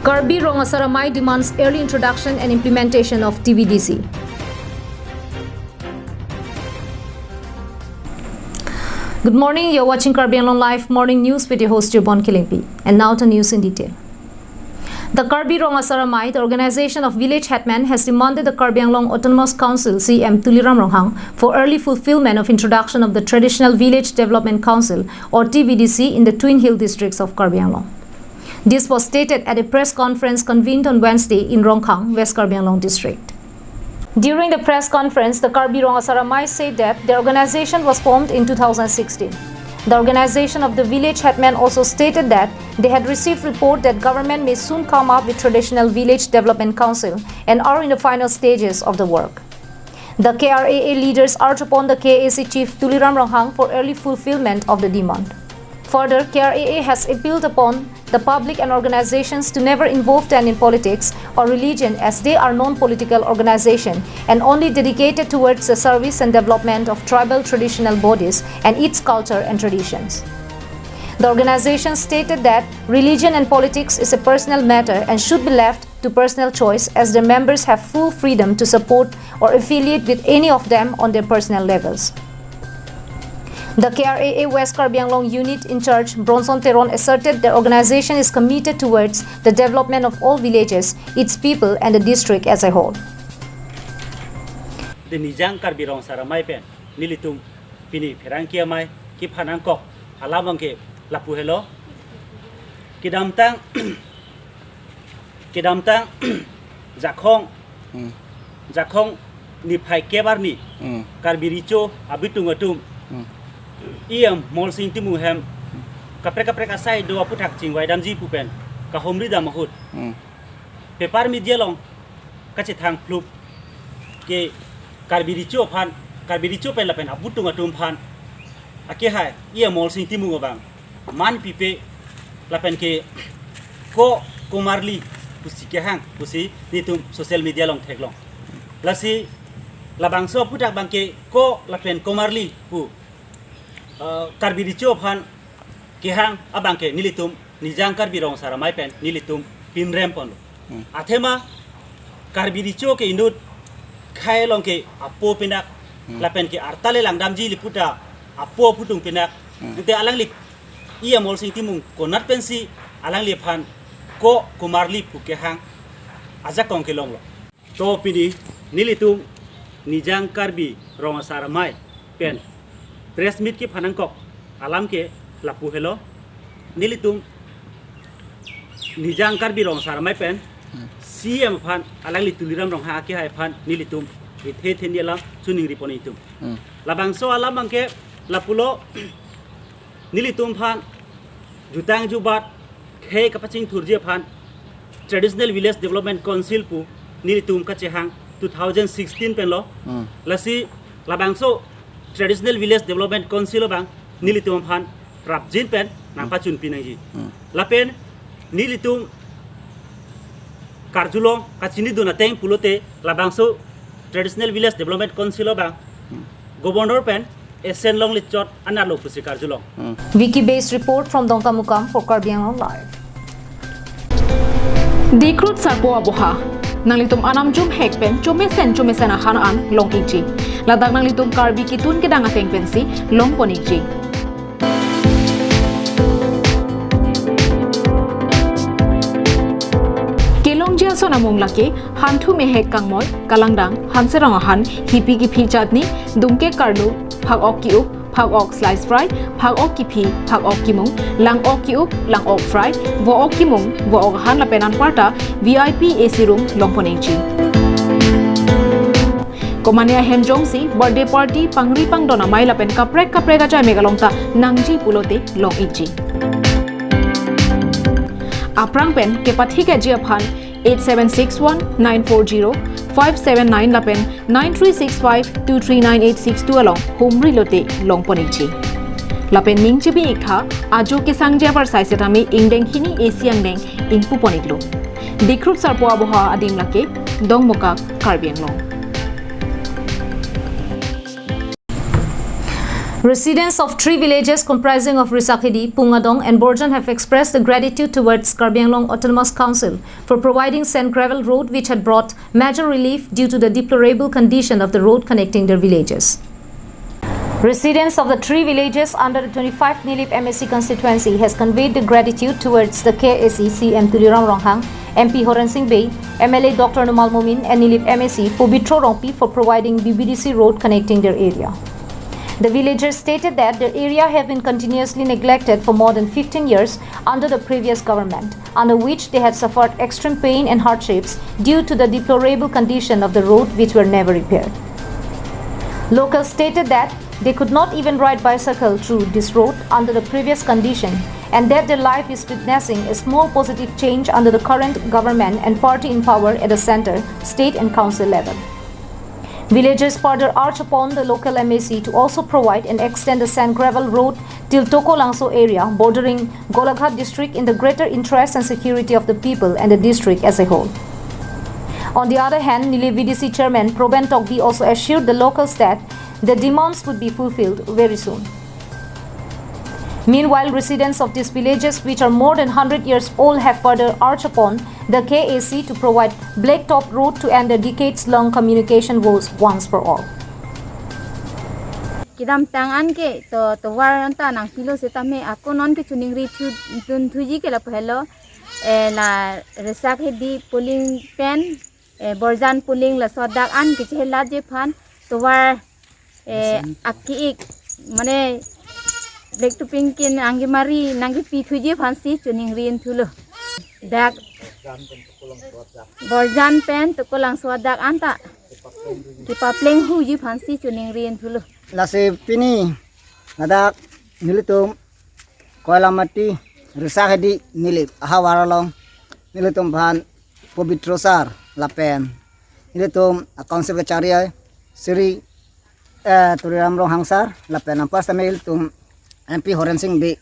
Karbi Rongasaramai demands early introduction and implementation of TVDC. Good morning, you're watching Karbi Anglong Live Morning News with your host Jubon Kilingpi. And now to news in detail. The Karbi Rongasaramai, the organization of village headmen, has demanded the Karbi Anglong Autonomous Council CM Tuliram Ronghang for early fulfillment of introduction of the Traditional Village Development Council or TVDC in the Twin Hill districts of Karbi Anglong. This was stated at a press conference convened on Wednesday in Rongkhang, West Karbi Anglong district. During the press conference, the Karbi Rongasaramai said that the organization was formed in 2016. The organization of the village headmen also stated that they had received report that government may soon come up with Traditional Village Development Council and are in the final stages of the work. The KRAA leaders urged upon the KAC chief Tuliram Ronghang for early fulfillment of the demand. Further, KRAA has appealed upon the public and organizations to never involve them in politics or religion, as they are non-political organization and only dedicated towards the service and development of tribal traditional bodies and its culture and traditions. The organization stated that religion and politics is a personal matter and should be left to personal choice, as their members have full freedom to support or affiliate with any of them on their personal levels. The KRAA West Karbi Anglong unit in charge, Bronson Teron, asserted their organization is committed towards the development of all villages, its people, and the district as a whole. The Nijang Karbi Rongasaramai pen nilitum pini perangkia mai ki phanangkok alamangke lapu hello kidamtang jakhong ni phai kebarni Karbi richo abitungatum iam molsing timu hem kapre asai do aputhak chingwai damji pupen ka homri damahut paper media long kache thang flup ke Karbi richo pen lapen abutunga tum phan ake hai iam molsing timu ngobang man pipe lapen ke ko kumarli pusi ke hang pusi nitum social media long theklong lasi labangso puthak bangke ko lapen kumarli pu Karbi richo phan kehang abangke nilitum Nijang Karbi Rongasaramai pen nilitum pinrem pon athema Karbi richo ke indut khai long ke apo pinak lapen ke artale langdamji liputa apo putung pinak te alang lik ia mol sing timung konat pensi alang li phan ko kumarli pu kehang ajak kong ke long lo to pidi nilitum Nijang Karbi Rongasaramai pen press meet ki phanangkok alam ke lapu hello nilitum Nijang Karbi Rongasaramai pen CM phan alangli Tuliram Rongha ke hai phan nilitum the nialam suning riponitum labangso alam angke lapulo nilitum phan jutang jubat khe kapaching thurje phan Traditional Village Development Council pu nilitum kachehang 2016 pen lo lasi labangso Traditional Village Development Council bang nilitum phan rapjin pen nangpa chun pinangji lapen nilitum karjulong kachini duna teng pulote labangso Traditional Village Development Council bang governor pen esen long lichot analo pusi karjulong Wiki based report from Dongkamukam for Karbi Anglong Live. Dikrut sarpo aboha nalitum anamjum hekpen chomesen hanaan long iji ladak nalitum Karbi kitun kedang ateng pensi long poniji kelong jia sona munglake hantu mehek kangmoy kalangdang hanserang han hipi ki phichatni dumke karlu phak ok ki up phak ok slice fry phak ok ki phi phak ok ki mung lang ok ki up lang ok fry vo ok ki mung vo ok han la penan parta VIP AC room long poniji Komania Hemjongsi birthday party pangri pangdona mai lapen kaprek ga jai megalongta nangji pulote long iji aprang pen ke pathi ke jia phan 8761940579 lapen 9365239862 along homri lote long ponichi lapen mingchi bi ikha ajo ke sangja par saisetami ingdeng hini asiang deng ingpu poniklo dikrut sarpo aboha adim lake dongmoka Karbi Anglong Residents of 3 villages comprising of Risakhidi, Pungadong and Borjan have expressed the gratitude towards Karbi Anglong Autonomous Council for providing sand gravel road which had brought major relief due to the deplorable condition of the road connecting their villages. Residents of the 3 villages under the 25 Nilip MSC constituency has conveyed their gratitude towards the KAC CM Tuliram Ronghang, MP Horan Singh Bey, MLA Dr. Numal Momin and Nilip MSC Pubitro Rongpi for providing BBDC road connecting their area. The villagers stated that their area had been continuously neglected for more than 15 years under the previous government, under which they had suffered extreme pain and hardships due to the deplorable condition of the road which were never repaired. Locals stated that they could not even ride bicycle through this road under the previous condition and that their life is witnessing a small positive change under the current government and party in power at the center, state and council level. Villagers further urge upon the local MAC to also provide and extend the sand gravel road till Toko Langso area bordering Golaghat district in the greater interest and security of the people and the district as a whole. On the other hand, Nili VDC Chairman Proben Tokbi also assured the locals that the demands would be fulfilled very soon. Meanwhile, residents of these villages, which are more than 100 years old, have further urged upon the KAC to provide blacktop road to end the decades-long communication woes once for all. Kidam tangan ke to waran ta nang pilo se tame ako non ke chuning ri tun thuji ke la phelo la resak hedi pulling pen borjan pulling la sodak an ke chela je phan to war akki ik mane black to pink kin angi mari nangi pi thuji phan si chuning rin thulo dak borjan pen to kolang sodak anta ki sapling huji phan si chuning rin thulo Lase pini nadak nilitum koala mati Risakhidi nilip ahawaralong nilitum bhan pobitrosar lapen nilitum council kacariya Sri Tuliram Ronghang lapen ampas tamil tum MP Horan Singh Bey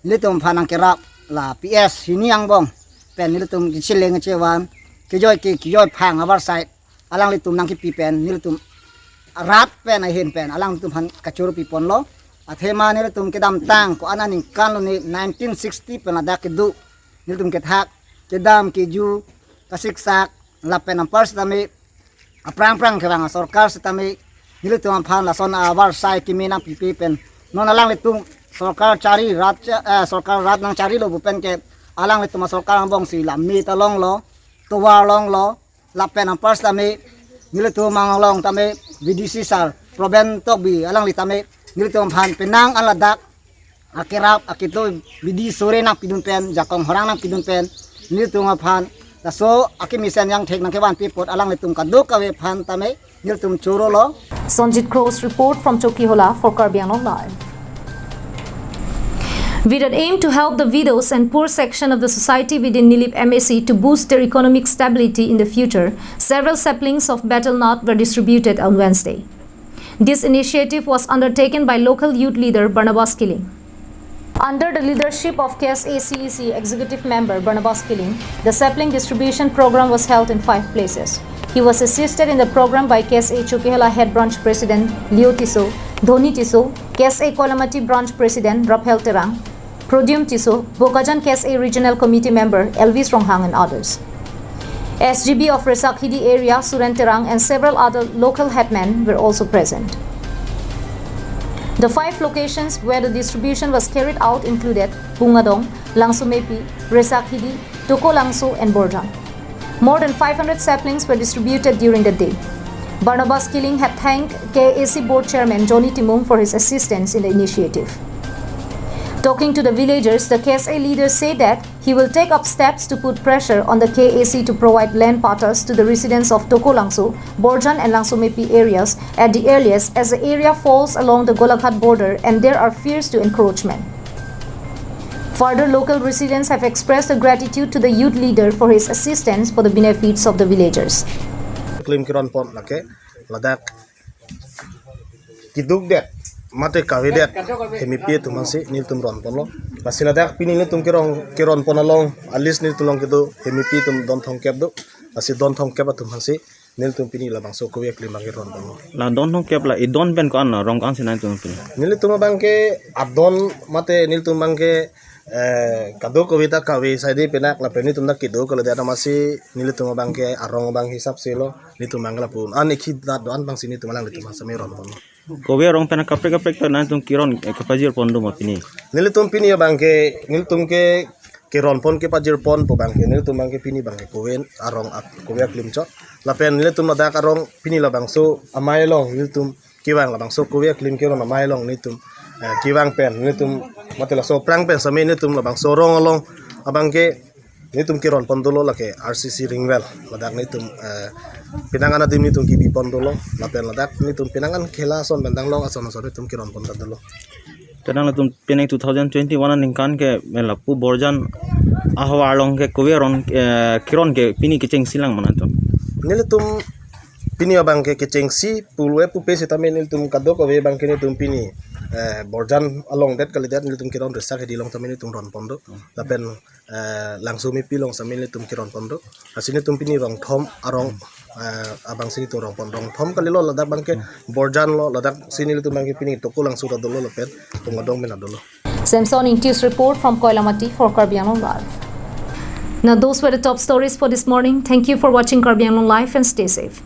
nilitum bhan angkerap la PS hiniang bong pen nilitum kichileng cewan kijoy phang abar side alang litum nangki pipen nilitum rat pen I hin pen alang tum han kachuru pipon lo athema ni tum kedam tang ko ananing kan ni 1960 pen ada kedu ni tum kethak kedam keju kasiksak lapen ampars tami aprang kerang sarkar setami ni tum phan la son abar sai kimina pipi pen non alang tum sarkar cari rat sarkar rat nang cari lo bupen ke alang tum sarkar bong si lammi talong lo tuwar long lo lapen ampars tami nilito mangalong tame VDC sar Proben Tokbi alang litame nilito phan penang aladak akirap akito bidi sore na pidun pen jakong horang na pidun pen nilito phan so akimisen yang thek nang kewan pipot alang litum kaduk kawe phan tame niltum choro lo. Sonjit Crow's report from Chokihola for Karbi Anglong Live. With an aim to help the widows and poor section of the society within Nilip MAC to boost their economic stability in the future, several saplings of betel nut were distributed on Wednesday. This initiative was undertaken by local youth leader Barnabas Killing. Under the leadership of KSACEC Executive Member Barnabas Killing, the sapling distribution program was held in 5 places. He was assisted in the program by KSA Chokihola Head Branch President Leo Tiso, Dhoni Tiso, KSA Kolamati Branch President Raphel Terang, Prodium Tiso, Bokajan KSA Regional Committee Member Elvis Ronghang and others. SGB of Risakhidi area Suren Terang and several other local headmen were also present. The 5 locations where the distribution was carried out included Pungadong, Langsumepi, Risakhidi, Toko Langso and Borjan. More than 500 saplings were distributed during the day. Barnabas Killing had thanked KAC Board Chairman Johnny Timung for his assistance in the initiative. Talking to the villagers, the KSA leader said that he will take up steps to put pressure on the KAC to provide land parcels to the residents of Toko Langso, Borjan and Langsumepi areas at the earliest as the area falls along the Golaghat border and there are fears to encroachment. Further, local residents have expressed their gratitude to the youth leader for his assistance for the benefits of the villagers. Claim kiron pon lake ladak kiduk det mate kawedet hemi pie tu mansi nil tum ron polo pasila dak pini ni tum kiron pon along alis ni tulong kedo hemi pie tum don thong kep do asi don thong kep tu mansi nil tum pini la bangso ko klim bangke ron pon La don hong kep la idon ben ko an rong kan sinai tu pin. nil tum bangke adon mate nil tum bangke kado kawita kawi saidi penak la peni tum na kido kalau dia masih nil tum bangke arong bang hisap selo nil tum bangla pun an ikhi da don bang sini tum lang nil tum sami ron pon Ko we rong pen kapre to na tum kiron kapajir pondu mo pini. nil tum pini ya bangke nil tum ke kiron pon ke pajir pon po bangke nil tum bangke pini bangke kowen arong kowe klim cho la pen nil tum da karong pini la bangso amai long nil tum kiwang la bangso kowe klim kiron amai long nil tum kiwang pen nil tum matela so prang pen sami nil tum la bangso rong along abangke nil tum kiron pon dolo la ke RCC ringwell la dak nil tum pinangan adim nil tum kibi pon dolo la pen la dak nil tum pinangan khela son bendang long ason ason tum kiron pon dolo Tenang la tum pinai 2021 an kan ke la pu borjan ahwa long ke ko we ron kiron ke pini ke cheng silang mana tu. nil tum pini abangke ke cengsi pulwe pu pesi tamen nil tum kado ko we bangke nil tum pini borjan along that kali that nil tum kiron resak di long tamen nil tum ron pondo lapen langsung mi pilong samen nil tum kiron pondo asini tum pini rong thom arong abang sini tum rong pondong thom kali lo ladak bangke borjan lo ladak sini nil tum bangke pini toko langsung da dolo lapen tum ngadong men adolo Samson Intius report from Koilamati for Karbi Anglong Live. Now those were the top stories for this morning. Thank you for watching Karbi Anglong Live and stay safe.